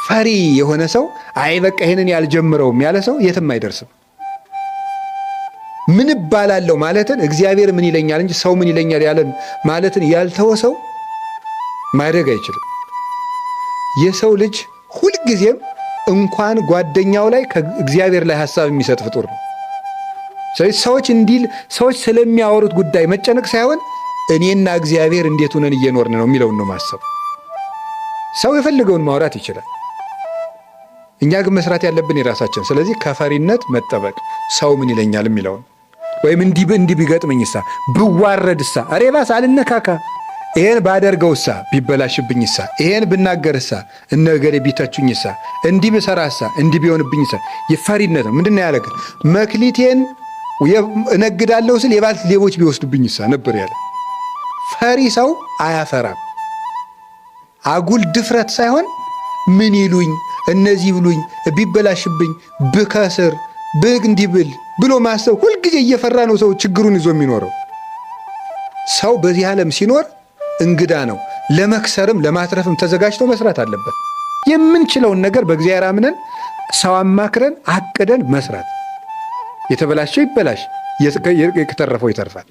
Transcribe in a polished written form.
ፈሪ የሆነ ሰው አይ በቃ ይሄንን ያልጀምረውም ያለ ሰው የትም አይደርስም። ምን እባላለሁ ማለትን እግዚአብሔር ምን ይለኛል እንጂ ሰው ምን ይለኛል ያለን ማለትን ያልተወ ሰው ማድረግ አይችልም። የሰው ልጅ ሁልጊዜም እንኳን ጓደኛው ላይ ከእግዚአብሔር ላይ ሐሳብ የሚሰጥ ፍጡር ነው። ሰዎች ስለሚያወሩት ጉዳይ መጨነቅ ሳይሆን እኔና እግዚአብሔር እንዴት ሆነን እየኖርን ነው የሚለውን ነው ማሰብ። ሰው የፈልገውን ማውራት ይችላል። እኛ ግን መስራት ያለብን የራሳችን። ስለዚህ ከፈሪነት መጠበቅ፣ ሰው ምን ይለኛል የሚለውን ወይም እንዲህ ቢገጥመኝሳ፣ ብዋረድሳ፣ ሬባስ አልነካካ፣ ይሄን ባደርገውሳ፣ ቢበላሽብኝሳ፣ ይሄን ብናገርሳ፣ እነገሬ ቢተቹኝሳ፣ እንዲህ ብሰራሳ፣ እንዲህ ቢሆንብኝሳ። የፈሪነት ነው። ምንድን ነው ያለ? መክሊቴን እነግዳለሁ ስል የባልት ሌቦች ቢወስዱብኝሳ ነበር ያለ። ፈሪ ሰው አያፈራም። አጉል ድፍረት ሳይሆን ምን ይሉኝ፣ እነዚህ ብሉኝ፣ ቢበላሽብኝ፣ ብከስር፣ እንዲህ ብል ብሎ ማሰብ። ሁልጊዜ እየፈራ ነው ሰው ችግሩን ይዞ የሚኖረው። ሰው በዚህ ዓለም ሲኖር እንግዳ ነው። ለመክሰርም ለማትረፍም ተዘጋጅቶ መስራት አለበት። የምንችለውን ነገር በእግዚአብሔር አምነን ሰው አማክረን አቅደን መስራት። የተበላሸው ይበላሽ፣ የተረፈው ይተርፋል።